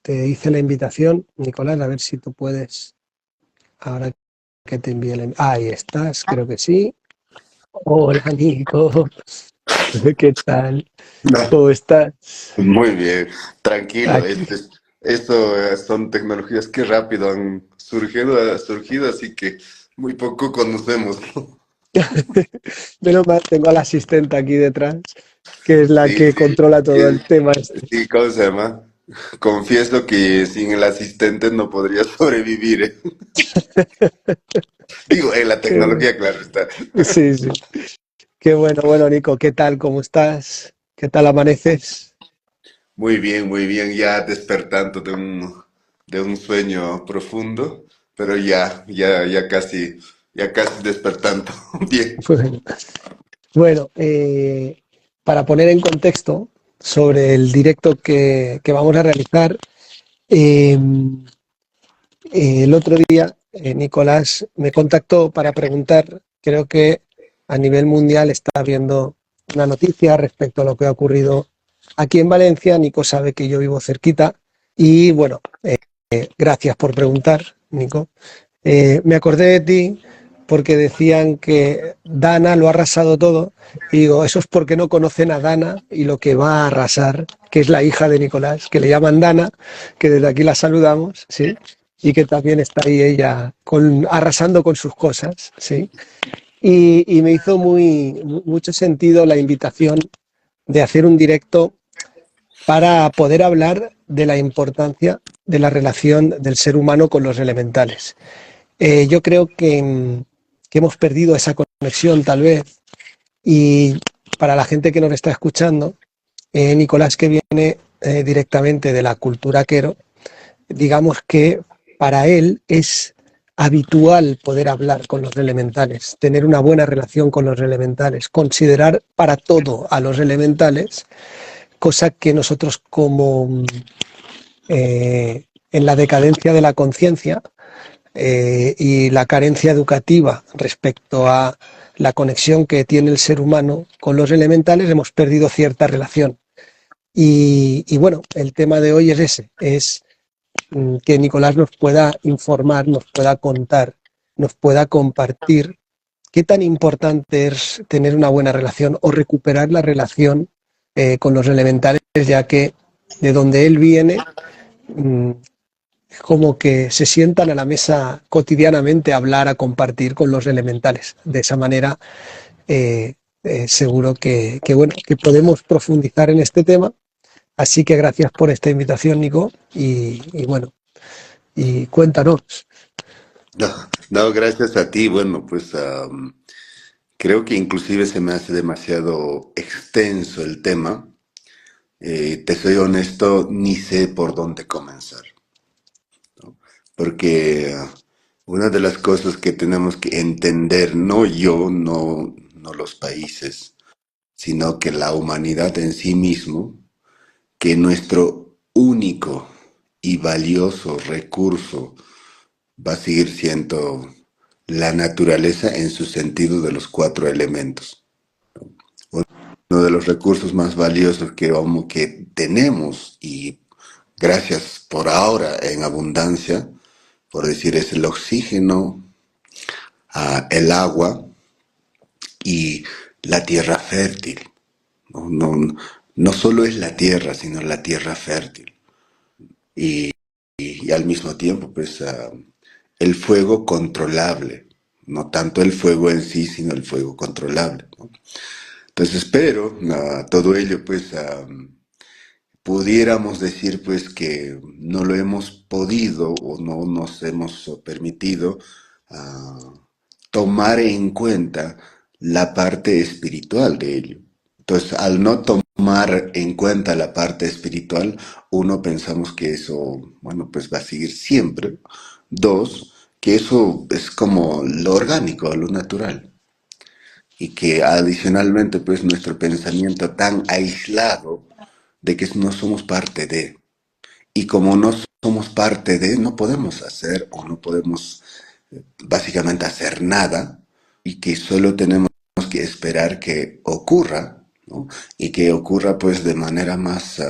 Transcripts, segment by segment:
te hice la invitación, Nicolás, a ver si tú puedes, ahora que te envíe la... Ahí estás, creo que sí. Hola, Nico. ¿Qué tal? No, ¿Cómo estás? muy bien, tranquilo. Aquí. Esto son tecnologías que rápido han surgido, así que muy poco conocemos. Menos mal, tengo a la asistente aquí detrás, que es la Sí, que sí, controla todo el tema este. sí, ¿cómo se llama? Confieso que sin el asistente no podría sobrevivir, ¿eh? Digo, en la Qué bueno. tecnología, claro está. Sí, sí. Qué bueno, bueno, Nico, ¿qué tal? ¿Cómo estás? ¿Qué tal amaneces? Muy bien, ya despertando de un sueño profundo, pero ya casi despertando. Bien. Bueno, bueno, para poner en contexto sobre el directo que vamos a realizar, eh, el otro día Nicolás me contactó para preguntar, creo que a nivel mundial está habiendo una noticia respecto a lo que ha ocurrido aquí en Valencia. Nico sabe que yo vivo cerquita y bueno, gracias por preguntar, Nico. Me acordé de ti porque decían que Dana lo ha arrasado todo y digo, eso es porque no conocen a Dana y lo que va a arrasar, que es la hija de Nicolás, que le llaman Dana, que desde aquí la saludamos, ¿sí? Y que también está ahí ella arrasando con sus cosas, ¿sí? Y me hizo mucho sentido la invitación de hacer un directo para poder hablar de la importancia de la relación del ser humano con los elementales. Yo creo que hemos perdido esa conexión tal vez y para la gente que nos está escuchando, Nicolás que viene directamente de la cultura quero, digamos que para él es habitual poder hablar con los elementales, tener una buena relación con los elementales, considerar para todo a los elementales, cosa que nosotros como en la decadencia de la conciencia y la carencia educativa respecto a la conexión que tiene el ser humano con los elementales, hemos perdido cierta relación. Y bueno, el tema de hoy es ese, es que Nicolás nos pueda informar, nos pueda contar, nos pueda compartir qué tan importante es tener una buena relación o recuperar la relación con los elementales, ya que de donde él viene, mmm, como que se sientan a la mesa cotidianamente a hablar, a compartir con los elementales. De esa manera, seguro bueno, que podemos profundizar en este tema. Así que gracias por esta invitación, Nico. Y bueno, y cuéntanos. No, no, gracias a ti. Bueno, pues creo que inclusive se me hace demasiado extenso el tema. Te soy honesto, ni sé por dónde comenzar, porque una de las cosas que tenemos que entender, no yo, no los países, sino que la humanidad en sí mismo, que nuestro único y valioso recurso va a seguir siendo la naturaleza en su sentido de los cuatro elementos. Uno de los recursos más valiosos que tenemos y gracias por ahora en abundancia, por decir, es el oxígeno, el agua y la tierra fértil. No, no, no solo es la tierra, sino la tierra fértil. Y, y al mismo tiempo, pues, el fuego controlable. No tanto el fuego en sí, sino el fuego controlable, ¿no? Entonces, pero todo ello, pues, pudiéramos decir, pues, que no lo hemos podido o no nos hemos permitido uh, tomar en cuenta la parte espiritual de ello. Entonces, al no tomar en cuenta la parte espiritual, uno pensamos que eso, bueno, pues va a seguir siempre. Dos, que eso es como lo orgánico, lo natural. Y que adicionalmente, pues nuestro pensamiento tan aislado de que no somos parte de. Y como no somos parte de, no podemos hacer o no podemos básicamente hacer nada y que solo tenemos que esperar que ocurra, ¿no? Y que ocurra pues de manera más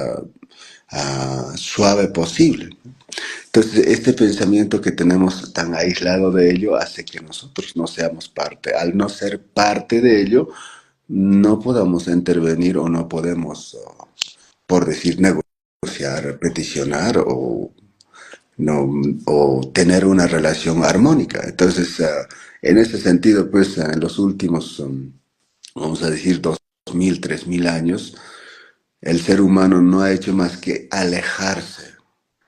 suave posible. Entonces, este pensamiento que tenemos tan aislado de ello hace que nosotros no seamos parte. Al no ser parte de ello, no podamos intervenir o no podemos, por decir, negociar, peticionar no, o tener una relación armónica. Entonces, en ese sentido, pues, en los últimos, vamos a decir, 2000, 3000 años, el ser humano no ha hecho más que alejarse,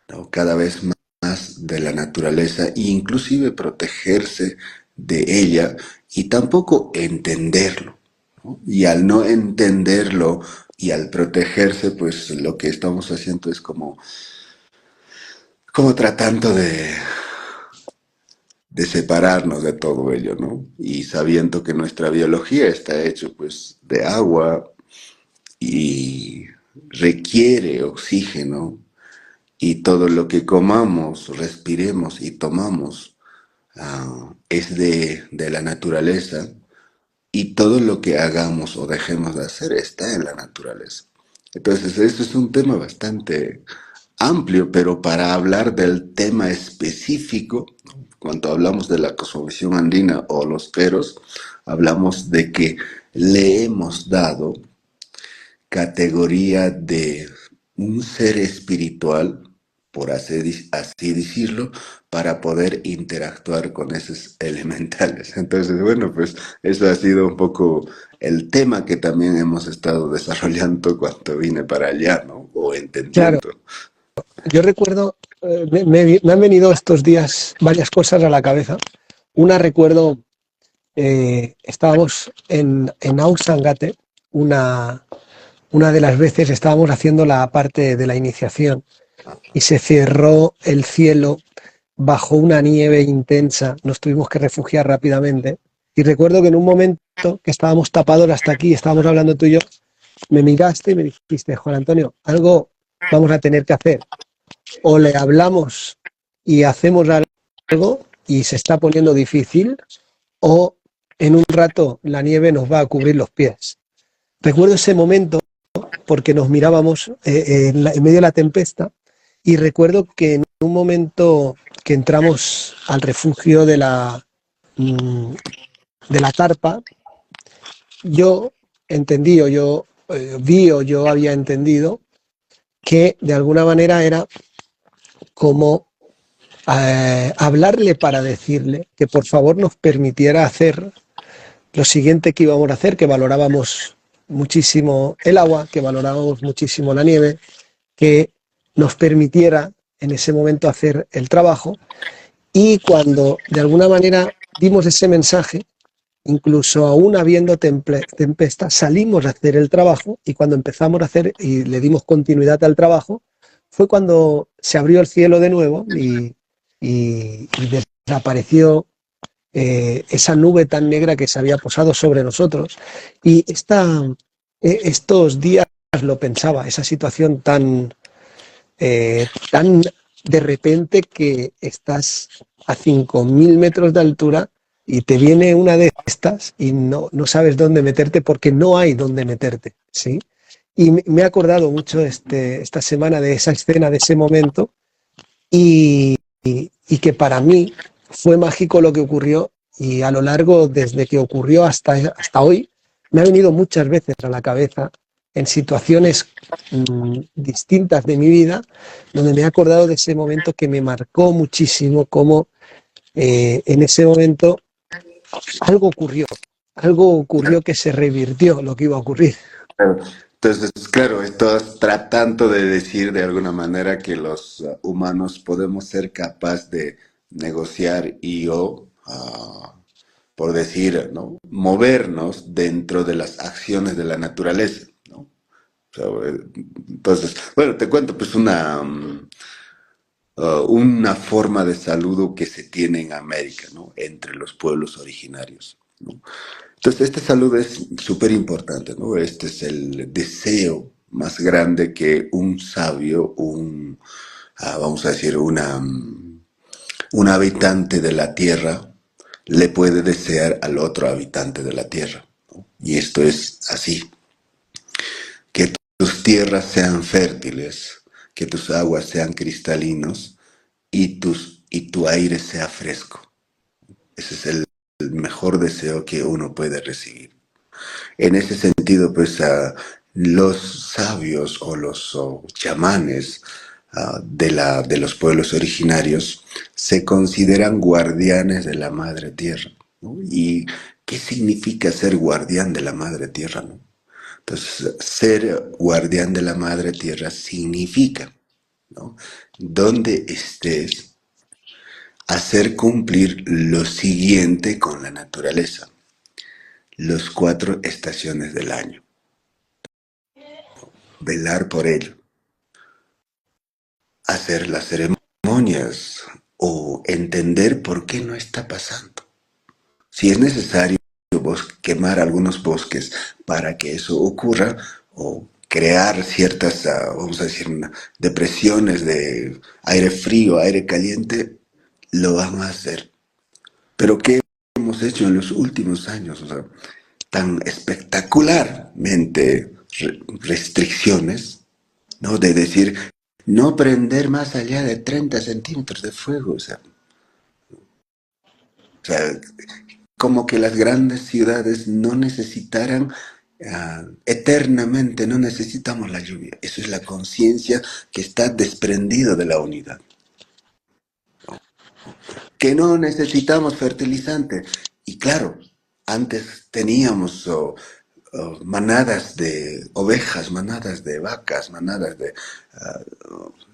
¿no? Cada vez más de la naturaleza e inclusive protegerse de ella y tampoco entenderlo, ¿no? Y al no entenderlo y al protegerse, pues lo que estamos haciendo es como tratando de separarnos de todo ello, ¿no? Y sabiendo que nuestra biología está hecha pues de agua y requiere oxígeno y todo lo que comamos, respiremos y tomamos es de la naturaleza y todo lo que hagamos o dejemos de hacer está en la naturaleza. Entonces, esto es un tema bastante amplio, pero para hablar del tema específico, cuando hablamos de la cosmovisión andina o los peros, hablamos de que le hemos dado categoría de un ser espiritual, por así decirlo, para poder interactuar con esos elementales. Entonces, bueno, pues eso ha sido un poco el tema que también hemos estado desarrollando cuando vine para allá, ¿no? O Claro, entendiendo. yo recuerdo, me han venido estos días varias cosas a la cabeza. Una recuerdo, estábamos en Ausangate, una de las veces estábamos haciendo la parte de la iniciación y se cerró el cielo bajo una nieve intensa, nos tuvimos que refugiar rápidamente. Y recuerdo que en un momento que estábamos tapados hasta aquí, estábamos hablando tú y yo, me miraste y me dijiste, Juan Antonio, algo vamos a tener que hacer. O le hablamos y hacemos algo y se está poniendo difícil, o en un rato la nieve nos va a cubrir los pies. Recuerdo ese momento porque nos mirábamos en medio de la tempesta y recuerdo que en un momento que entramos al refugio mm, de la carpa, yo entendí o yo vi o yo había entendido que de alguna manera era como hablarle para decirle que por favor nos permitiera hacer lo siguiente que íbamos a hacer, que valorábamos muchísimo el agua, que valorábamos muchísimo la nieve, que nos permitiera en ese momento hacer el trabajo. Y cuando de alguna manera dimos ese mensaje, incluso aún habiendo tempesta, salimos a hacer el trabajo y cuando empezamos a hacer y le dimos continuidad al trabajo, fue cuando se abrió el cielo de nuevo y desapareció esa nube tan negra que se había posado sobre nosotros. Y estos días lo pensaba, esa situación tan de repente que estás a 5.000 metros de altura y te viene una de estas y no sabes dónde meterte porque no hay dónde meterte, ¿sí? Y me he acordado mucho esta semana de esa escena, de ese momento, y que para mí fue mágico lo que ocurrió y a lo largo, desde que ocurrió hasta hoy, me ha venido muchas veces a la cabeza en situaciones distintas de mi vida, donde me he acordado de ese momento que me marcó muchísimo, como en ese momento algo ocurrió que se revirtió lo que iba a ocurrir. Entonces, claro, estás tratando de decir de alguna manera que los humanos podemos ser capaces de negociar y por decir, ¿no? Movernos dentro de las acciones de la naturaleza, ¿no? O sea, entonces, bueno, te cuento pues una forma de saludo que se tiene en América, ¿no? Entre los pueblos originarios, ¿no? Entonces, este saludo es súper importante, ¿no? Este es el deseo más grande que un sabio, vamos a decir, un habitante de la tierra le puede desear al otro habitante de la tierra, ¿no? Y esto es así, que tus tierras sean fértiles, que tus aguas sean cristalinos y tu aire sea fresco. Ese es el mejor deseo que uno puede recibir. En ese sentido, pues los sabios o los chamanes de los pueblos originarios se consideran guardianes de la madre tierra, ¿no? ¿Y qué significa ser guardián de la madre tierra, no? Entonces, ser guardián de la madre tierra significa, ¿no? Donde estés, hacer cumplir lo siguiente con la naturaleza, los 4 estaciones del año, velar por ello, hacer las ceremonias o entender por qué no está pasando. Si es necesario quemar algunos bosques para que eso ocurra o crear ciertas, vamos a decir, depresiones de aire frío, aire caliente, lo van a hacer. Pero ¿qué hemos hecho en los últimos años? O sea, tan espectacularmente restricciones, ¿no? De decir, no prender más allá de 30 centímetros de fuego. O sea, como que las grandes ciudades no necesitaran eternamente, no necesitamos la lluvia. Eso es la conciencia que está desprendida de la unidad. Que no necesitamos fertilizante. Y claro, antes teníamos manadas de ovejas, manadas de vacas, manadas de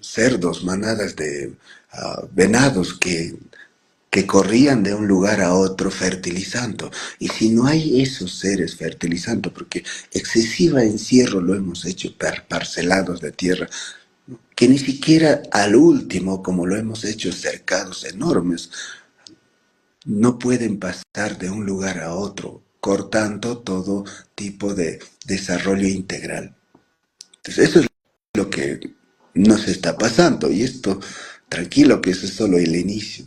cerdos, manadas de venados que corrían de un lugar a otro fertilizando. Y si no hay esos seres fertilizando, porque excesiva encierro lo hemos hecho parcelados de tierra, que ni siquiera al último, como lo hemos hecho cercados enormes, no pueden pasar de un lugar a otro, cortando todo tipo de desarrollo integral. Entonces, eso es lo que nos está pasando. Y esto, tranquilo, que eso es solo el inicio.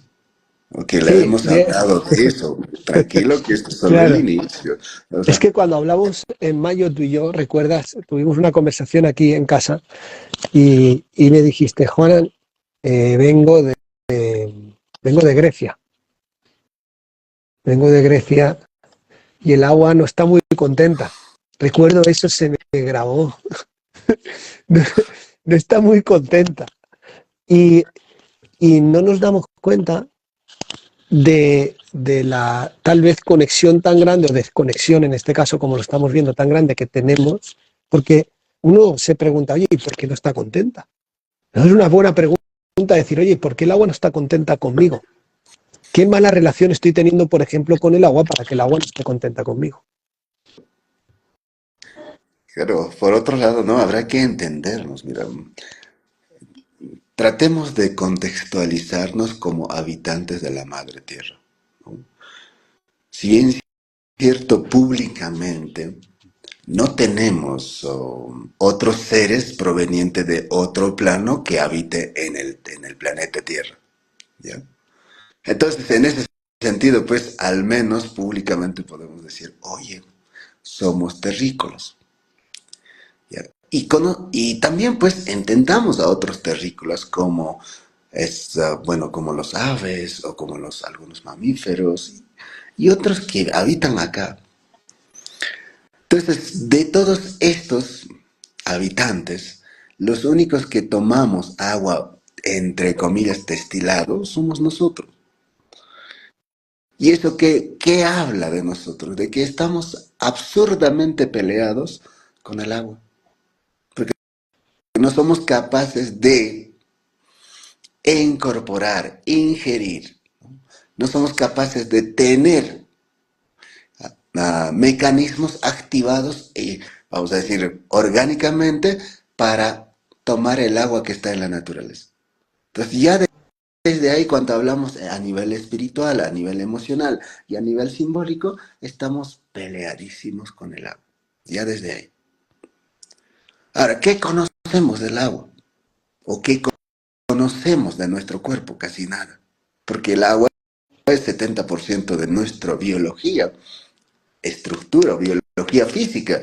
Ok, le Sí, hemos hablado de eso. Tranquilo, que esto es solo el claro. inicio. O Es sea, que cuando hablamos en mayo tú y yo, recuerdas, tuvimos una conversación aquí en casa y me dijiste, Juan, eh, vengo de, vengo de Grecia, vengo de Grecia y el agua no está muy contenta. Recuerdo eso, se me grabó. No, no está muy contenta. Y, y no nos damos cuenta de la tal vez conexión tan grande o desconexión, en este caso, como lo estamos viendo, tan grande que tenemos, porque uno se pregunta, oye, ¿y por qué no está contenta? No es una buena pregunta decir, oye, ¿por qué el agua no está contenta conmigo? ¿Qué mala relación estoy teniendo, por ejemplo, con el agua para que el agua no esté contenta conmigo? pero por otro lado, no, habrá que entendernos. Mira, tratemos de contextualizarnos como habitantes de la madre tierra, ¿no? Si bien es cierto públicamente, no tenemos otros seres provenientes de otro plano que habite en el planeta Tierra, ¿ya? Entonces, en ese sentido, pues, al menos públicamente podemos decir, oye, somos terrícolas, ¿ya? Y también, pues, entendamos a otros terrícolas como bueno, como los aves o como algunos mamíferos y otros que habitan acá. Entonces, de todos estos habitantes, los únicos que tomamos agua, entre comillas, destilado, somos nosotros. ¿Y eso qué habla de nosotros? De que estamos absurdamente peleados con el agua. Porque no somos capaces de incorporar, ingerir. No somos capaces de tener mecanismos activados, vamos a decir, orgánicamente para tomar el agua que está en la naturaleza. Entonces ya desde ahí, cuando hablamos a nivel espiritual, a nivel emocional y a nivel simbólico, estamos peleadísimos con el agua. Ya desde ahí. Ahora, ¿qué conocemos del agua? ¿O qué conocemos de nuestro cuerpo? Casi nada. Porque el agua es 70% de nuestra biología, estructura, biología física.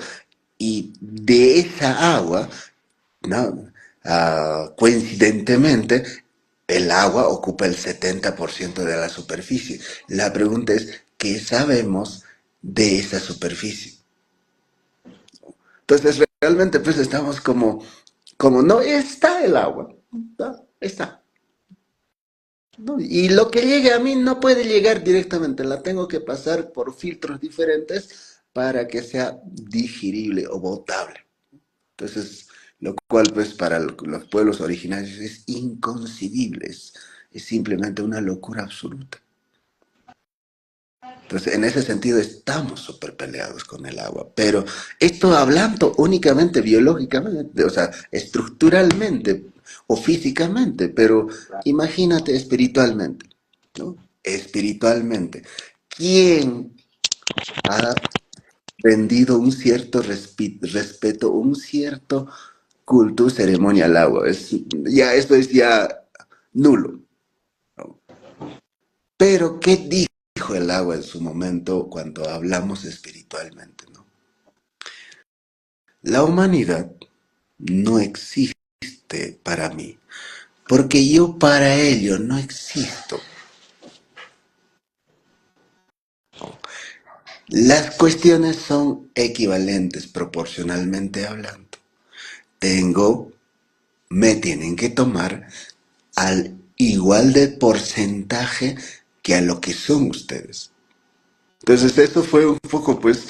Y de esa agua, ¿no? Coincidentemente, el agua ocupa el 70% de la superficie. La pregunta es, ¿qué sabemos de esa superficie? Entonces, realmente, pues estamos como no está el agua, no, está. ¿No? Y lo que llegue a mí no puede llegar directamente, la tengo que pasar por filtros diferentes para que sea digerible o potable. Entonces, lo cual pues para los pueblos originarios es inconcebible, es simplemente una locura absoluta. Entonces, en ese sentido estamos súper peleados con el agua, pero esto hablando únicamente biológicamente, o sea, estructuralmente o físicamente, pero imagínate espiritualmente, ¿no? Espiritualmente. ¿Quién ha rendido un cierto respeto, un cierto culto, ceremonia al agua? Esto es ya nulo, ¿no? Pero, ¿qué dijo el agua en su momento cuando hablamos espiritualmente, ¿no? La humanidad no existe para mí, porque yo para ello no existo. Las cuestiones son equivalentes proporcionalmente hablando. Tengo, me tienen que tomar al igual de porcentaje que a lo que son ustedes. Entonces eso fue un poco pues,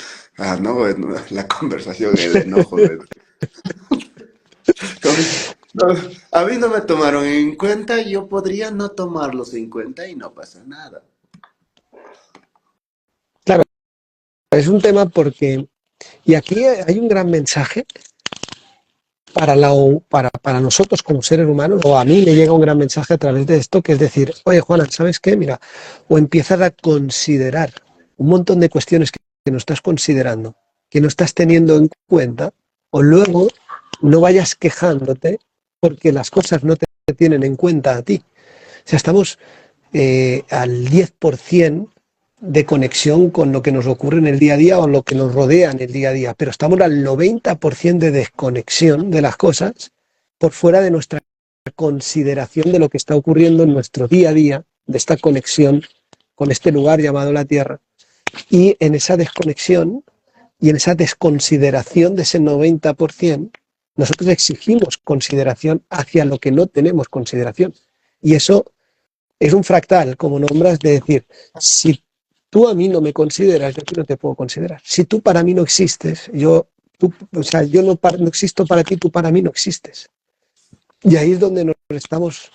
no, la conversación, el enojo de, no, a mí no me tomaron en cuenta, yo podría no tomarlos en cuenta y no pasa nada. Claro, es un tema porque, y aquí hay un gran mensaje para nosotros como seres humanos, o a mí me llega un gran mensaje a través de esto, que es decir, oye Juana, ¿sabes qué? Mira, o empiezas a considerar un montón de cuestiones que no estás considerando, que no estás teniendo en cuenta, o luego no vayas quejándote porque las cosas no te tienen en cuenta a ti. O sea, estamos al 10% de conexión con lo que nos ocurre en el día a día o lo que nos rodea en el día a día, pero estamos al 90% de desconexión de las cosas por fuera de nuestra consideración de lo que está ocurriendo en nuestro día a día, de esta conexión con este lugar llamado la Tierra. Y en esa desconexión y en esa desconsideración de ese 90%, nosotros exigimos consideración hacia lo que no tenemos consideración. Y eso es un fractal, como nombras, de decir, si tú a mí no me consideras, yo a ti no te puedo considerar. Si tú para mí no existes, o sea, yo no existo para ti, tú para mí no existes. Y ahí es donde nos estamos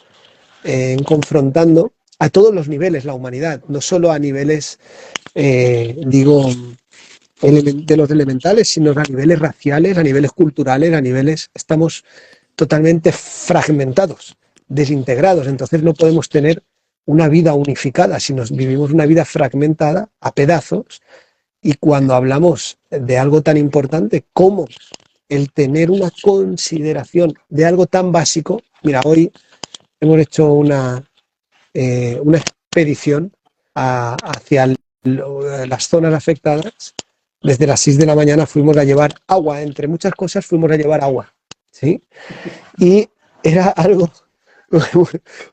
confrontando a todos los niveles, la humanidad, no solo a niveles, digo, de los elementales, sino a niveles raciales, a niveles culturales, a niveles, estamos totalmente fragmentados, desintegrados, entonces no podemos tener una vida unificada, sino vivimos una vida fragmentada a pedazos, y cuando hablamos de algo tan importante como el tener una consideración de algo tan básico, mira, hoy hemos hecho una expedición hacia las zonas afectadas. Desde las 6 de la mañana fuimos a llevar agua, entre muchas cosas fuimos a llevar agua, ¿sí? Y era algo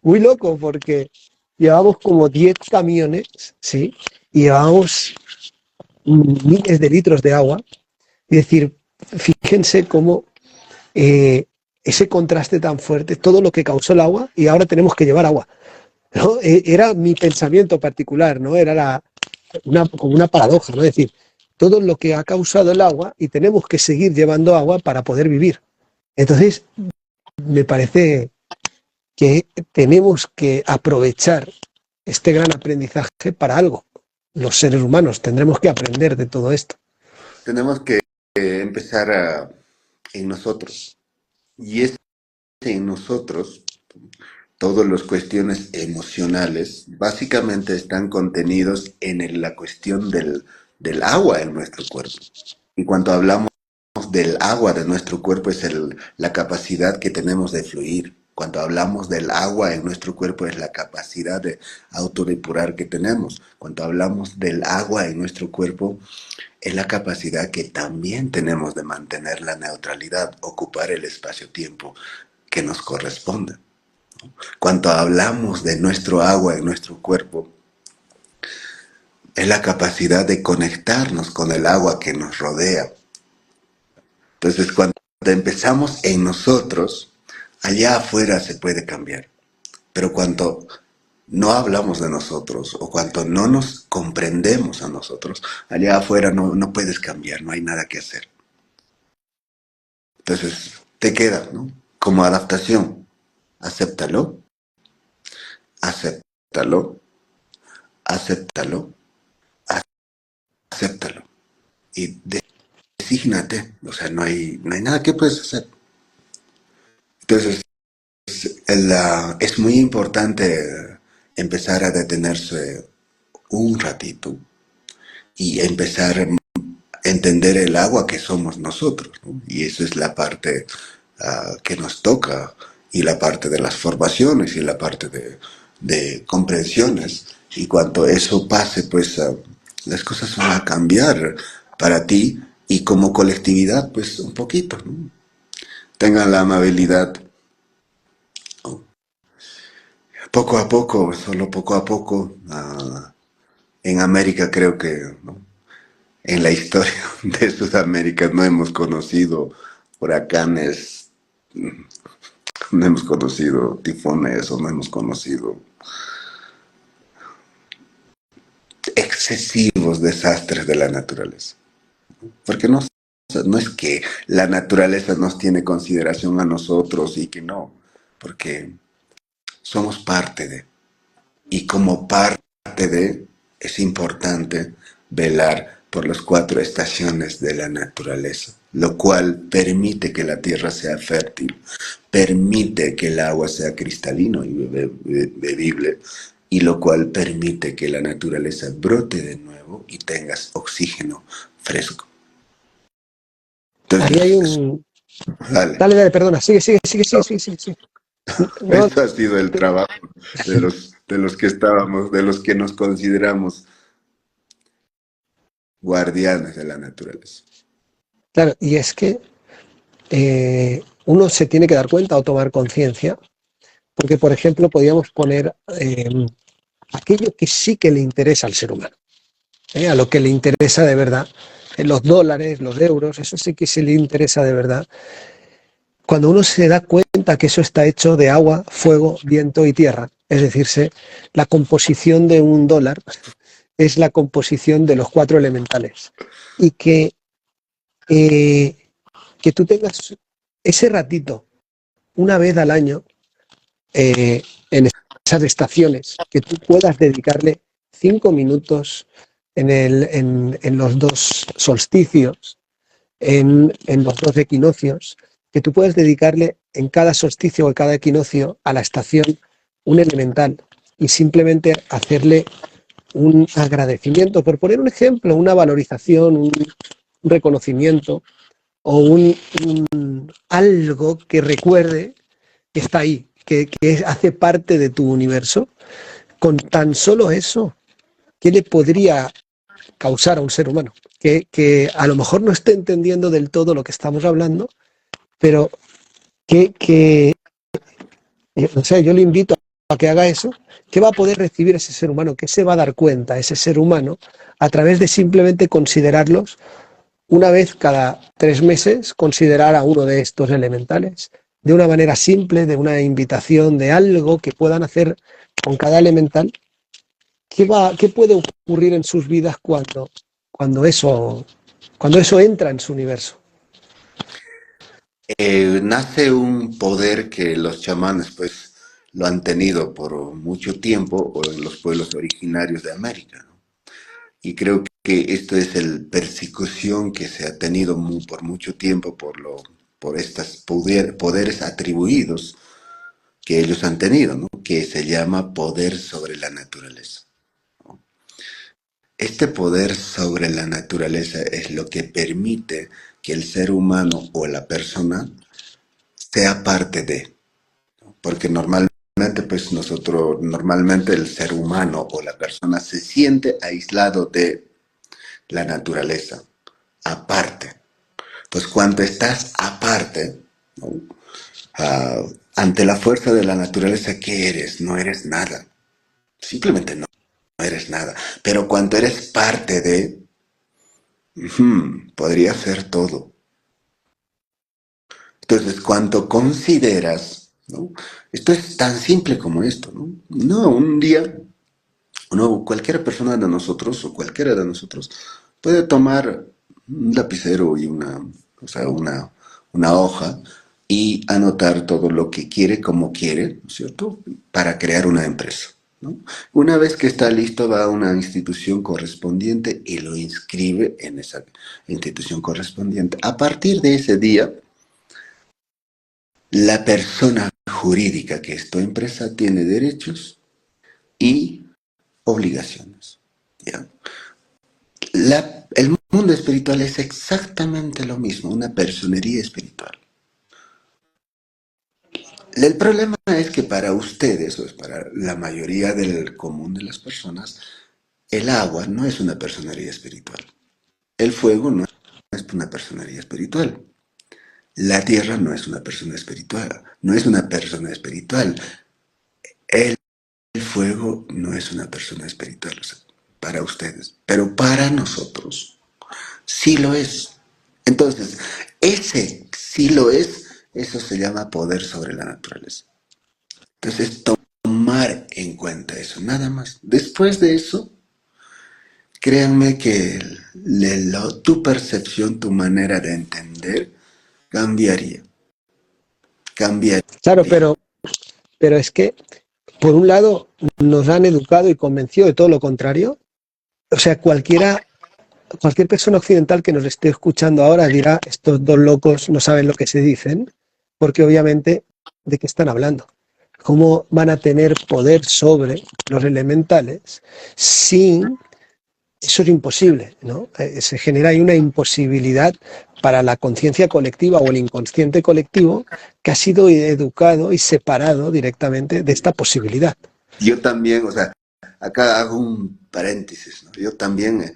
muy loco porque llevábamos como 10 camiones, ¿sí? Y llevábamos miles de litros de agua. Es decir, fíjense cómo ese contraste tan fuerte, todo lo que causó el agua, y ahora tenemos que llevar agua, ¿no? Era mi pensamiento particular, ¿no? Era como una paradoja, ¿no? Es decir, todo lo que ha causado el agua y tenemos que seguir llevando agua para poder vivir. Entonces, me parece que tenemos que aprovechar este gran aprendizaje para algo. Los seres humanos tendremos que aprender de todo esto. Tenemos que empezar en nosotros. Y es en nosotros, todas las cuestiones emocionales básicamente están contenidos en la cuestión del agua en nuestro cuerpo. Y cuando hablamos del agua de nuestro cuerpo es la capacidad que tenemos de fluir. Cuando hablamos del agua en nuestro cuerpo es la capacidad de autodepurar que tenemos. Cuando hablamos del agua en nuestro cuerpo es la capacidad que también tenemos de mantener la neutralidad, ocupar el espacio-tiempo, que nos corresponde. Cuando hablamos de nuestro agua en nuestro cuerpo, es la capacidad de conectarnos con el agua que nos rodea. Entonces, cuando empezamos en nosotros, allá afuera se puede cambiar. Pero cuando no hablamos de nosotros o cuando no nos comprendemos a nosotros, allá afuera no puedes cambiar, no hay nada que hacer. Entonces, te queda, ¿no? Como adaptación, acéptalo, acéptalo, acéptalo, acéptalo. Y desígnate, o sea, no hay nada que puedes hacer. Entonces, es muy importante empezar a detenerse un ratito y empezar a entender el agua que somos nosotros, ¿no? Y esa es la parte que nos toca, y la parte de las formaciones y la parte de comprensiones. Y cuando eso pase, pues las cosas van a cambiar para ti y como colectividad, pues un poquito, ¿no? Tengan la amabilidad, ¿no? Poco a poco, solo poco a poco. En América creo que, ¿no?, en la historia de Sudamérica no hemos conocido huracanes, no hemos conocido tifones o no hemos conocido excesivos desastres de la naturaleza. Porque no es que la naturaleza nos tiene consideración a nosotros y que no, porque somos parte de, y como parte de, es importante velar por las cuatro estaciones de la naturaleza, lo cual permite que la tierra sea fértil, permite que el agua sea cristalino y bebible, y lo cual permite que la naturaleza brote de nuevo y tengas oxígeno fresco. Ahí hay Entonces, un... dale. Dale, dale, perdona, sigue. No, Eso ha sido el trabajo de los que estábamos, de los que nos consideramos guardianes de la naturaleza. claro, y es que uno se tiene que dar cuenta o tomar conciencia, porque, por ejemplo, podríamos poner aquello que sí que le interesa al ser humano, a lo que le interesa de verdad, los dólares, los euros, eso sí que se le interesa de verdad. Cuando uno se da cuenta que eso está hecho de agua, fuego, viento y tierra, es decir, la composición de un dólar es la composición de los cuatro elementales, y eh, que tú tengas ese ratito, una vez al año, en esas estaciones, que tú puedas dedicarle 5 minutos en los dos solsticios, en los dos equinoccios, que tú puedes dedicarle en cada solsticio o en cada equinoccio a la estación un elemental y simplemente hacerle un agradecimiento, por poner un ejemplo, una valorización, un reconocimiento o algo que recuerde que está ahí, que hace parte de tu universo. Con tan solo eso, ¿qué le podría causar a un ser humano? Que a lo mejor no esté entendiendo del todo lo que estamos hablando, pero que no sé, yo le invito a que haga eso. ¿Qué va a poder recibir ese ser humano? ¿Qué se va a dar cuenta ese ser humano a través de simplemente considerarlos una vez cada 3 meses, considerar a uno de estos elementales de una manera simple, de una invitación, de algo que puedan hacer con cada elemental? ¿Qué puede ocurrir en sus vidas cuando eso entra en su universo? Nace un poder que los chamanes pues lo han tenido por mucho tiempo o en los pueblos originarios de América, ¿no? Y creo que esto es el persecución que se ha tenido por mucho tiempo por estos poderes atribuidos que ellos han tenido, ¿no? Que se llama poder sobre la naturaleza. Este poder sobre la naturaleza es lo que permite que el ser humano o la persona sea parte de, porque normalmente pues normalmente el ser humano o la persona se siente aislado de la naturaleza, aparte. Pues cuando estás aparte, ¿no?, Ante la fuerza de la naturaleza, ¿qué eres? No eres nada. Simplemente no eres nada. Pero cuando eres parte de, podría ser todo. Entonces, cuando consideras, ¿no? Esto es tan simple como esto, ¿no? No, un día, no, cualquier persona de nosotros o cualquiera de nosotros puede tomar un lapicero y o sea, una hoja y anotar todo lo que quiere, como quiere, ¿no es cierto? Para crear una empresa, ¿no? Una vez que está listo, va a una institución correspondiente y lo inscribe en esa institución correspondiente. A partir de ese día, la persona jurídica que es tu empresa tiene derechos y obligaciones. ¿Ya? El mundo espiritual es exactamente lo mismo, una personería espiritual. El problema es que para ustedes, o es para la mayoría del común de las personas, el agua no es una personería espiritual. El fuego no es una personería espiritual. La tierra no es una persona espiritual. No es una persona espiritual. El fuego no es una persona espiritual, o sea, para ustedes. Pero para nosotros sí lo es. Entonces, ese sí lo es, eso se llama poder sobre la naturaleza. Entonces, tomar en cuenta eso, nada más. Después de eso, créanme que tu percepción, tu manera de entender, cambiaría. Claro, Cambiaría. pero es que, por un lado, nos han educado y convencido de todo lo contrario. O sea, cualquier persona occidental que nos esté escuchando ahora dirá, estos dos locos no saben lo que se dicen, porque obviamente, ¿de qué están hablando? ¿Cómo van a tener poder sobre los elementales sin... Eso es imposible, ¿no? Se genera ahí una imposibilidad para la conciencia colectiva o el inconsciente colectivo que ha sido educado y separado directamente de esta posibilidad. Yo también, o sea, acá hago un paréntesis, ¿no? Yo también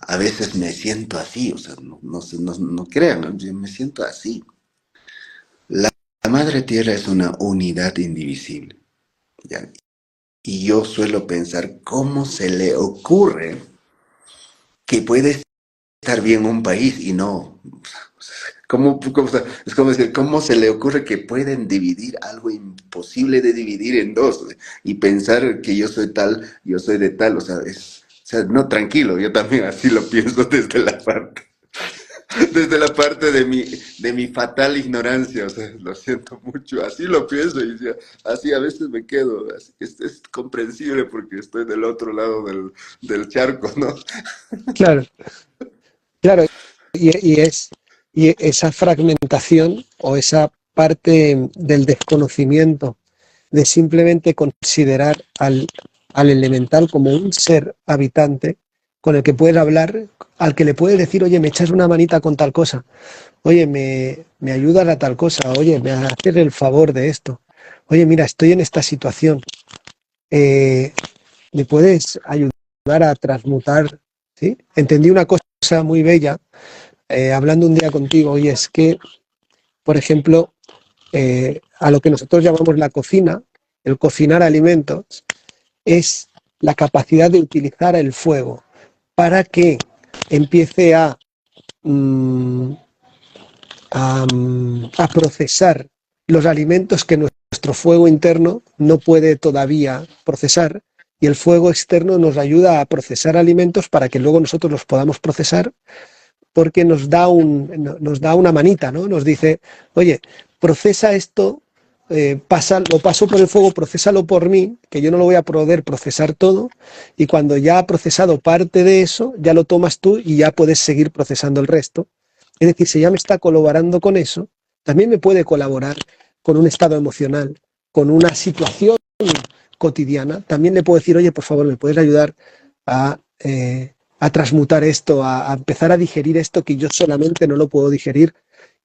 a veces me siento así, o sea, no crean, ¿no? Yo me siento así. La madre tierra es una unidad indivisible, ¿ya? Y yo suelo pensar cómo se le ocurre que puede estar bien un país y no. O sea, es como decir, ¿cómo se le ocurre que pueden dividir algo imposible de dividir en dos? Y pensar que yo soy tal, yo soy de tal, o sea, no, tranquilo, yo también así lo pienso desde la parte de mi fatal ignorancia, o sea, lo siento mucho, así lo pienso y ya, así a veces me quedo, es comprensible porque estoy del otro lado del charco, ¿no? Claro, claro, y es y esa fragmentación o esa parte del desconocimiento de simplemente considerar al elemental como un ser habitante con el que puedes hablar, al que le puedes decir, oye, me echas una manita con tal cosa, oye, me ayudas a tal cosa, oye, me haces el favor de esto, oye, mira, estoy en esta situación, eh, ¿me puedes ayudar a transmutar? ¿Sí? Entendí una cosa muy bella hablando un día contigo, y es que, por ejemplo, a lo que nosotros llamamos la cocina, el cocinar alimentos, es la capacidad de utilizar el fuego para que empiece mm, a procesar los alimentos que nuestro fuego interno no puede todavía procesar, y el fuego externo nos ayuda a procesar alimentos para que luego nosotros los podamos procesar, porque nos da una manita, ¿no? Nos dice, oye, procesa esto, lo paso por el fuego, procésalo por mí, que yo no lo voy a poder procesar todo, y cuando ya ha procesado parte de eso, ya lo tomas tú y ya puedes seguir procesando el resto. Es decir, si ya me está colaborando con eso, también me puede colaborar con un estado emocional, con una situación cotidiana. También le puedo decir, oye, por favor, ¿me puedes ayudar a transmutar esto, a empezar a digerir esto que yo solamente no lo puedo digerir?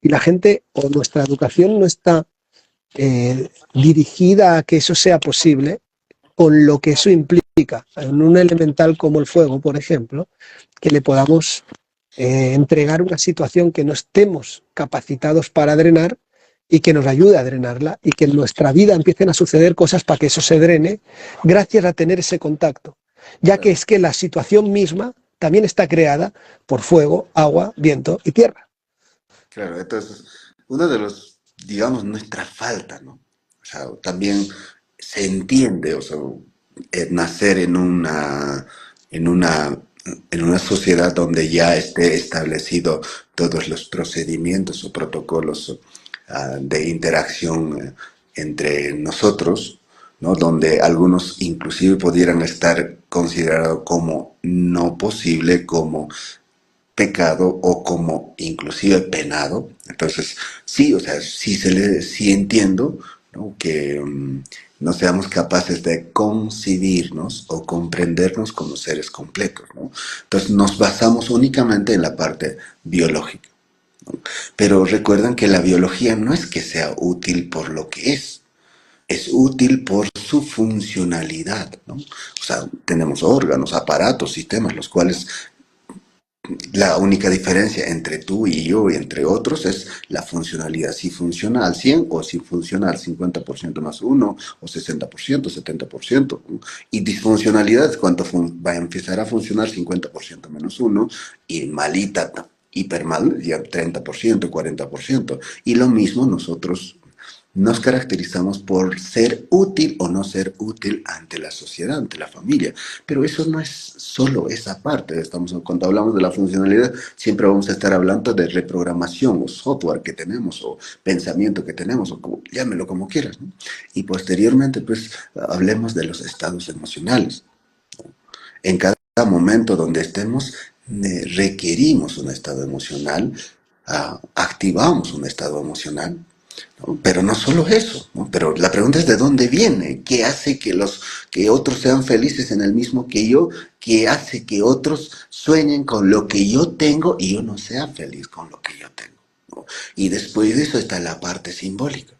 Y la gente o nuestra educación no está dirigida a que eso sea posible, con lo que eso implica en un elemental como el fuego, por ejemplo, que le podamos entregar una situación que no estemos capacitados para drenar, y que nos ayude a drenarla y que en nuestra vida empiecen a suceder cosas para que eso se drene gracias a tener ese contacto, ya que Claro. es que la situación misma también está creada por fuego, agua, viento y tierra. Claro, entonces, uno de los, digamos, nuestra falta, ¿no? O sea, también se entiende, o sea, nacer en una, en una sociedad donde ya esté establecido todos los procedimientos o protocolos de interacción entre nosotros, ¿no? Donde algunos inclusive pudieran estar considerados como no posible, como pecado o como inclusive penado. Entonces, sí, o sea, sí entiendo, ¿no? Que no seamos capaces de concebirnos o comprendernos como seres completos, ¿no? Entonces nos basamos únicamente en la parte biológica. Pero recuerdan que la biología no es que sea útil por lo que es útil por su funcionalidad, ¿no? O sea, tenemos órganos, aparatos, sistemas, los cuales la única diferencia entre tú y yo y entre otros es la funcionalidad. Si funciona al 100 o si funciona al 50% más uno o 60%, 70%. Y disfuncionalidad es cuando va a empezar a funcionar 50% menos uno y malita, hiper mal, ya 30%, 40%. Y lo mismo nosotros nos caracterizamos por ser útil o no ser útil ante la sociedad, ante la familia. Pero eso no es solo esa parte. Cuando hablamos de la funcionalidad, siempre vamos a estar hablando de reprogramación o software que tenemos o pensamiento que tenemos, o como, llámelo como quieras, ¿no? Y posteriormente, pues, hablemos de los estados emocionales. En cada momento donde estemos, requerimos un estado emocional, activamos un estado emocional, ¿no? Pero no solo eso, ¿no? Pero la pregunta es de dónde viene, qué hace que otros sean felices en el mismo que yo, qué hace que otros sueñen con lo que yo tengo y yo no sea feliz con lo que yo tengo, ¿no? Y después de eso está la parte simbólica.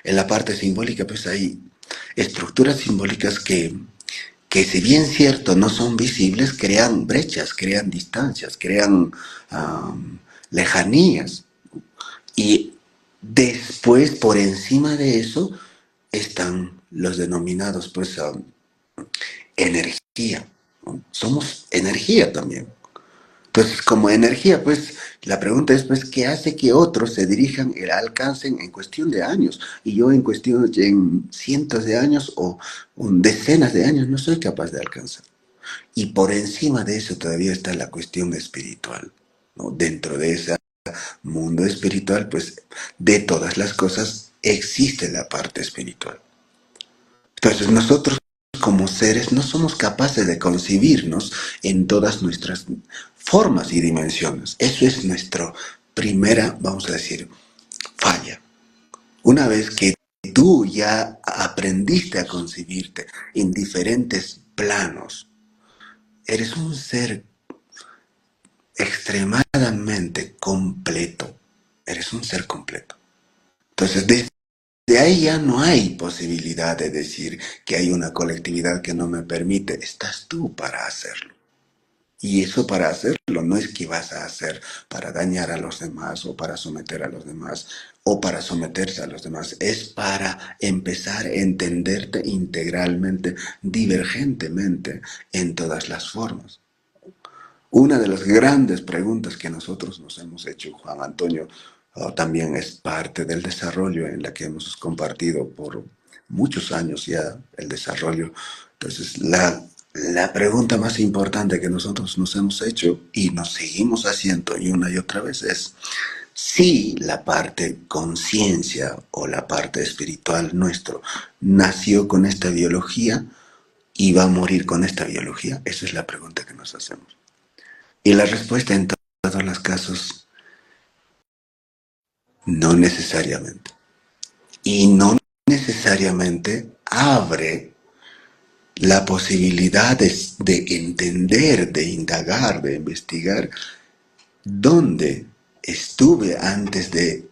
En la parte simbólica pues hay estructuras simbólicas que si bien cierto no son visibles, crean brechas, crean distancias, crean lejanías. Y después, por encima de eso, están los denominados, pues, energía, ¿no? Somos energía también. Entonces, como energía, pues, la pregunta es, pues, ¿qué hace que otros se dirijan y la alcancen en cuestión de años? Y yo en cuestión, en cientos de años o decenas de años no soy capaz de alcanzar. Y por encima de eso todavía está la cuestión espiritual, ¿no? Dentro de ese mundo espiritual, pues de todas las cosas existe la parte espiritual. Entonces nosotros como seres no somos capaces de concebirnos en todas nuestras formas y dimensiones. Eso es nuestra primera, vamos a decir, falla. Una vez que tú ya aprendiste a concebirte en diferentes planos, eres un ser extremadamente completo. Eres un ser completo. Entonces, de ahí ya no hay posibilidad de decir que hay una colectividad que no me permite. Estás tú para hacerlo. Y eso para hacerlo no es que vas a hacer para dañar a los demás o para someter a los demás o para someterse a los demás. Es para empezar a entenderte integralmente, divergentemente, en todas las formas. Una de las grandes preguntas que nosotros nos hemos hecho, Juan Antonio, también es parte del desarrollo en la que hemos compartido por muchos años ya el desarrollo. Entonces, la pregunta más importante que nosotros nos hemos hecho y nos seguimos haciendo y una y otra vez es si la parte conciencia o la parte espiritual nuestro nació con esta biología y va a morir con esta biología. Esa es la pregunta que nos hacemos. Y la respuesta en todos los casos, no necesariamente. Y no necesariamente abre la posibilidad de entender, de indagar, de investigar dónde estuve antes de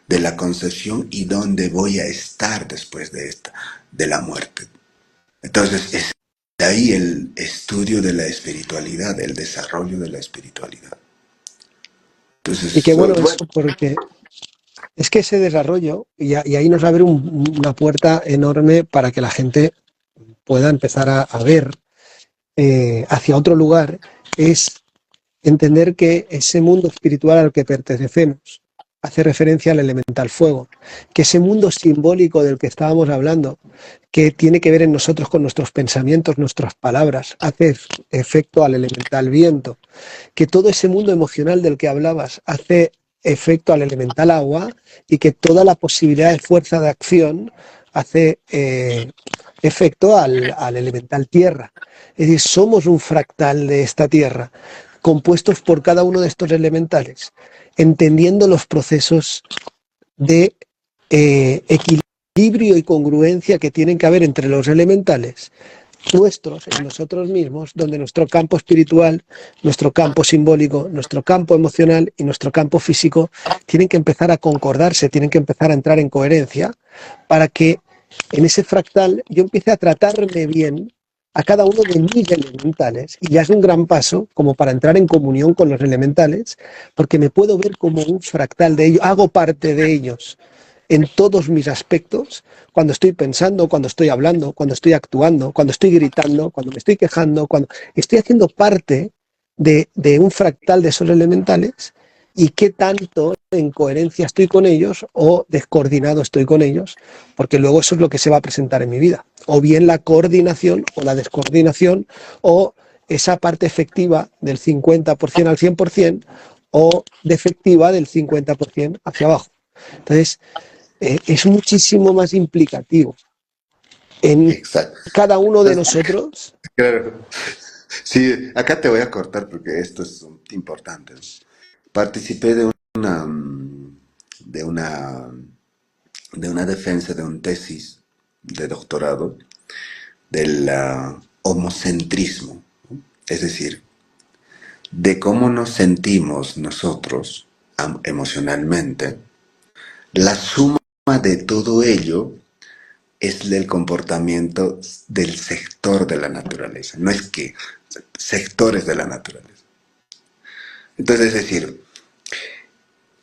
la concepción y dónde voy a estar después de esta, de la muerte. Entonces, es de ahí el estudio de la espiritualidad, el desarrollo de la espiritualidad. Y Entonces, qué bueno bueno, eso, porque es que ese desarrollo, y ahí nos abre una puerta enorme para que la gente pueda empezar a ver hacia otro lugar, es entender que ese mundo espiritual al que pertenecemos hace referencia al elemental fuego, que ese mundo simbólico del que estábamos hablando, que tiene que ver en nosotros con nuestros pensamientos, nuestras palabras, hace efecto al elemental viento, que todo ese mundo emocional del que hablabas hace efecto al elemental agua y que toda la posibilidad de fuerza de acción hace efecto al elemental tierra. Es decir, somos un fractal de esta tierra, compuestos por cada uno de estos elementales, entendiendo los procesos de equilibrio y congruencia que tienen que haber entre los elementales nuestros, en nosotros mismos, donde nuestro campo espiritual, nuestro campo simbólico, nuestro campo emocional y nuestro campo físico tienen que empezar a concordarse, tienen que empezar a entrar en coherencia para que en ese fractal yo empiece a tratarme bien a cada uno de mis elementales, y ya es un gran paso como para entrar en comunión con los elementales, porque me puedo ver como un fractal de ellos, hago parte de ellos en todos mis aspectos, cuando estoy pensando, cuando estoy hablando, cuando estoy actuando, cuando estoy gritando, cuando me estoy quejando, cuando estoy haciendo parte de un fractal de esos elementales, y qué tanto en coherencia estoy con ellos o descoordinado estoy con ellos, porque luego eso es lo que se va a presentar en mi vida, o bien la coordinación o la descoordinación, o esa parte efectiva del 50% al 100% o defectiva del 50% hacia abajo. Entonces, es muchísimo más implicativo en Exacto. cada uno de Entonces, nosotros. claro. Sí, acá te voy a cortar porque esto es importante. Participé de una, de una defensa de un tesis de doctorado del homocentrismo, es decir, de cómo nos sentimos nosotros emocionalmente. La suma de todo ello es el comportamiento del sector de la naturaleza, no es que sectores de la naturaleza. Entonces, es decir,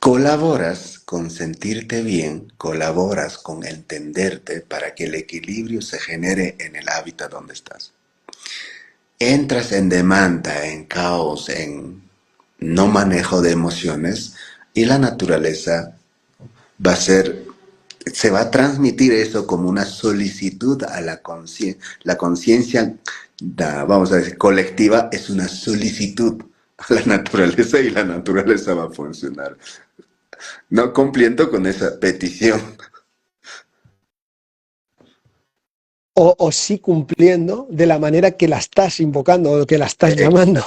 colaboras con sentirte bien, colaboras con entenderte para que el equilibrio se genere en el hábitat donde estás. Entras en demanda, en caos, en no manejo de emociones y la naturaleza va a ser, se va a transmitir eso como una solicitud a la conciencia. La conciencia, vamos a decir, colectiva es una solicitud a la naturaleza y la naturaleza va a funcionar. No cumpliendo con esa petición. O sí cumpliendo de la manera que la estás invocando o que la estás llamando.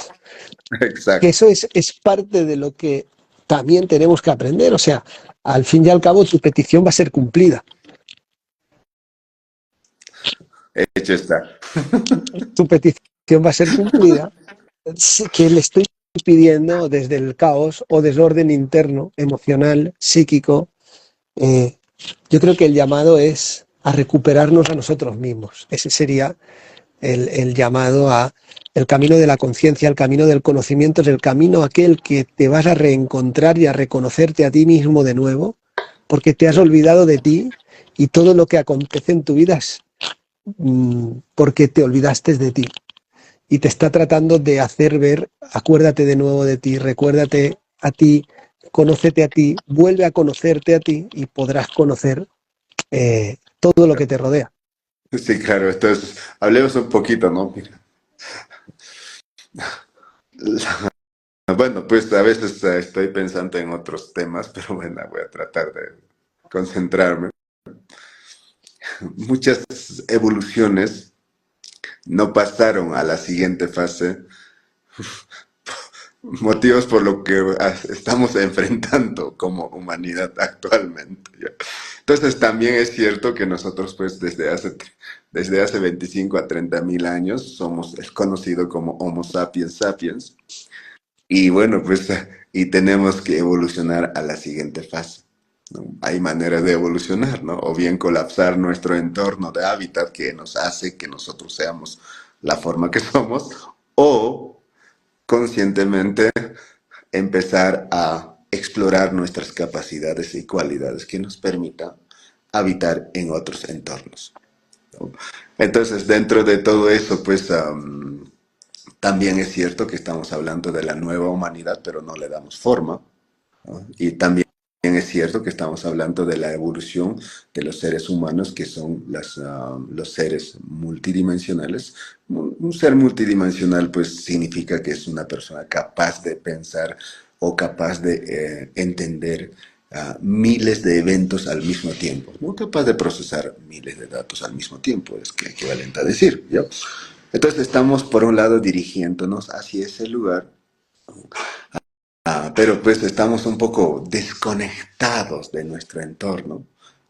Que Exacto. eso es parte de lo que también tenemos que aprender. O sea, al fin y al cabo tu petición va a ser cumplida. Hecho está. Tu petición va a ser cumplida. Que le estoy pidiendo desde el caos o desorden interno, emocional, psíquico. Eh, yo creo que el llamado es a recuperarnos a nosotros mismos. Ese sería el llamado a el camino de la conciencia, el camino del conocimiento, es el camino aquel que te vas a reencontrar y a reconocerte a ti mismo de nuevo, porque te has olvidado de ti y todo lo que acontece en tu vida es porque te olvidaste de ti y te está tratando de hacer ver, acuérdate de nuevo de ti, recuérdate a ti, conócete a ti, vuelve a conocerte a ti y podrás conocer todo lo que te rodea. Sí, claro. Entonces, hablemos un poquito, ¿no? Mira. Bueno, pues a veces estoy pensando en otros temas, pero bueno, voy a tratar de concentrarme. Muchas evoluciones no pasaron a la siguiente fase, motivos por lo que estamos enfrentando como humanidad actualmente. ¿Ya? Entonces también es cierto que nosotros pues desde hace 25 a 30 mil años somos, es conocido como Homo sapiens sapiens, y bueno pues y tenemos que evolucionar a la siguiente fase. ¿No? Hay maneras de evolucionar, ¿no? O bien colapsar nuestro entorno de hábitat que nos hace que nosotros seamos la forma que somos, o conscientemente empezar a explorar nuestras capacidades y cualidades que nos permitan habitar en otros entornos, ¿no? Entonces, dentro de todo eso, pues también es cierto que estamos hablando de la nueva humanidad, pero no le damos forma, ¿no? Y también es cierto que estamos hablando de la evolución de los seres humanos, que son los seres multidimensionales. Un ser multidimensional, pues, significa que es una persona capaz de pensar o capaz de entender miles de eventos al mismo tiempo, no capaz de procesar miles de datos al mismo tiempo, es que equivalente a decir, ¿ya? Entonces estamos por un lado dirigiéndonos hacia ese lugar. Pero pues estamos un poco desconectados de nuestro entorno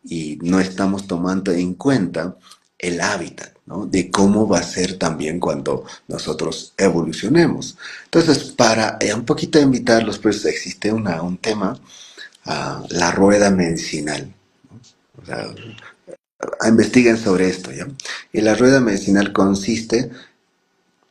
y no estamos tomando en cuenta el hábitat, ¿no? De cómo va a ser también cuando nosotros evolucionemos. Entonces, para un poquito invitarlos, pues existe un tema, la rueda medicinal. O sea, investiguen sobre esto, ¿ya? Y la rueda medicinal consiste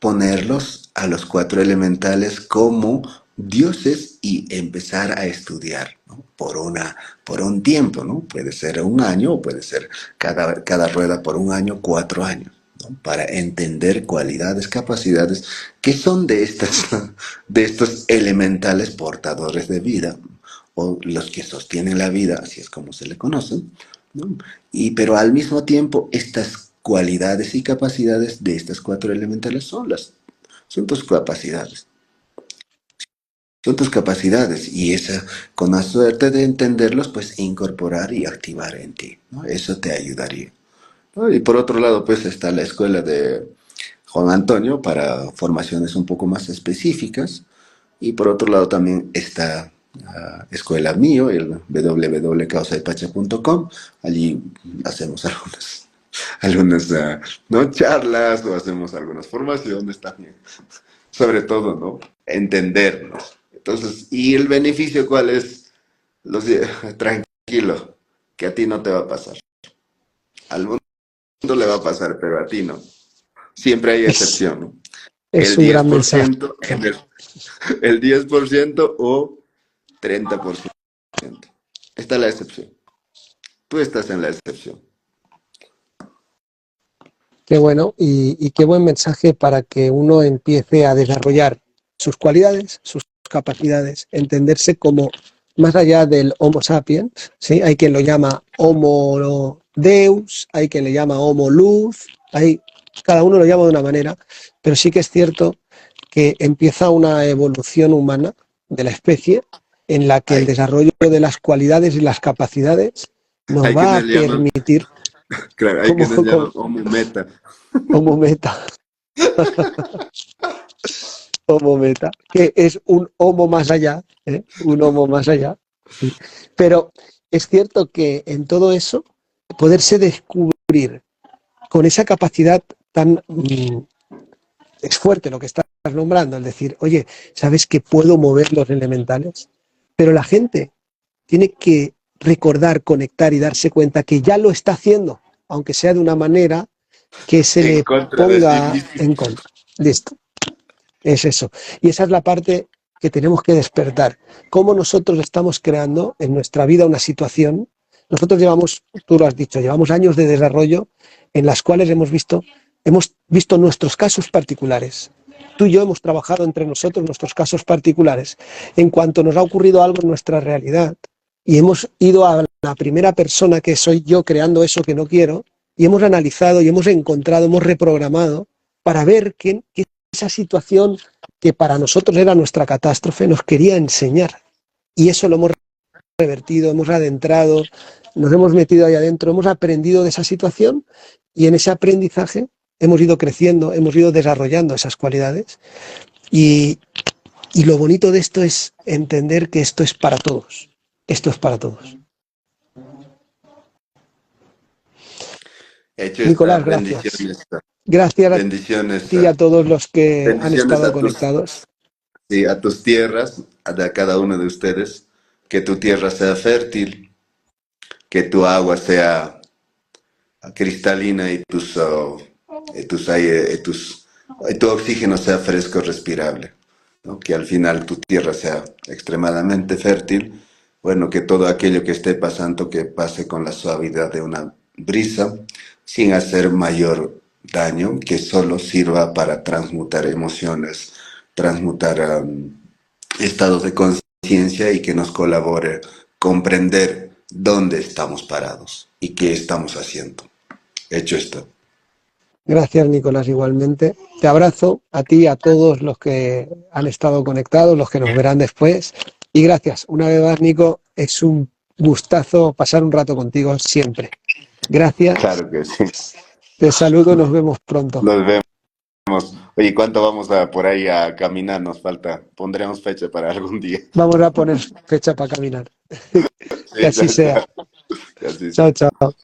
ponerlos a los cuatro elementales como dioses y empezar a estudiar, ¿no? Por un tiempo, ¿no? Puede ser un año o puede ser cada rueda por un año, 4 años, ¿no? Para entender cualidades, capacidades que son de estos elementales portadores de vida, o los que sostienen la vida, así es como se le conocen, ¿no? Pero al mismo tiempo, estas cualidades y capacidades de estas cuatro elementales son tus capacidades. Son tus capacidades y esa, con la suerte de entenderlos, pues incorporar y activar en ti, ¿no? Eso te ayudaría, ¿no? Y por otro lado, pues está la escuela de Juan Antonio para formaciones un poco más específicas. Y por otro lado también está Escuela Mío, el www.causaypacha.com. Allí hacemos algunas ¿no? charlas o hacemos algunas formaciones también. Sobre todo, ¿no? Entendernos. Entonces, ¿y el beneficio cuál es? Tranquilo, que a ti no te va a pasar. Al mundo le va a pasar, pero a ti no. Siempre hay Es, excepción, ¿no? es El un diez gran por mensaje. ciento el 10% o 30%. Esta es la excepción. Tú estás en la excepción. Qué bueno y qué buen mensaje para que uno empiece a desarrollar sus cualidades, sus capacidades, entenderse como más allá del Homo sapiens, ¿sí? Hay quien lo llama Homo Deus, hay quien le llama Homo Luz, cada uno lo llama de una manera, pero sí que es cierto que empieza una evolución humana de la especie en la que el Hay, desarrollo de las cualidades y las capacidades nos hay va a quienes llaman, permitir claro, hay como, quienes llaman como, homo meta. como meta Homo meta, que es un homo más allá, ¿eh? Un homo más allá. Sí. Pero es cierto que en todo eso, poderse descubrir con esa capacidad tan... es fuerte lo que estás nombrando, el decir, oye, ¿sabes que puedo mover los elementales? Pero la gente tiene que recordar, conectar y darse cuenta que ya lo está haciendo, aunque sea de una manera que se En le contra de sí ponga mismo. en contra. Listo. Es eso. Y esa es la parte que tenemos que despertar. Cómo nosotros estamos creando en nuestra vida una situación. Nosotros llevamos, tú lo has dicho, llevamos años de desarrollo en las cuales hemos visto nuestros casos particulares. Tú y yo hemos trabajado entre nosotros nuestros casos particulares. En cuanto nos ha ocurrido algo en nuestra realidad y hemos ido a la primera persona que soy yo creando eso que no quiero y hemos analizado y hemos encontrado, hemos reprogramado para ver qué esa situación que para nosotros era nuestra catástrofe nos quería enseñar. Y eso lo hemos revertido, hemos adentrado, nos hemos metido ahí adentro, hemos aprendido de esa situación y en ese aprendizaje hemos ido creciendo, hemos ido desarrollando esas cualidades. Y, y lo bonito de esto es entender que esto es para todos. Esto es para todos. Hecho está. Nicolás, gracias. Bendiciones. Gracias a Bendiciones. ti y a todos los que han Bendiciones estado a tus, conectados. sí, a tus tierras, a cada uno de ustedes. Que tu tierra sea fértil, que tu agua sea cristalina y tu oxígeno sea fresco, respirable. ¿no? Que al final tu tierra sea extremadamente fértil, bueno, que todo aquello que esté pasando, que pase con la suavidad de una brisa, sin hacer mayor daño, que solo sirva para transmutar emociones, transmutar estados de conciencia y que nos colabore comprender dónde estamos parados y qué estamos haciendo. Hecho esto. Gracias, Nicolás, igualmente. Te abrazo a ti, a todos los que han estado conectados, los que nos verán después. Y gracias, una vez más, Nico, es un gustazo pasar un rato contigo siempre. Gracias, Claro que sí. te saludo, nos vemos pronto. Nos vemos. Oye, ¿cuánto vamos a por ahí a caminar? Nos falta. Pondremos fecha para algún día. Vamos a poner fecha para caminar. Sí, Que así sea. que así Chao, sea. chao.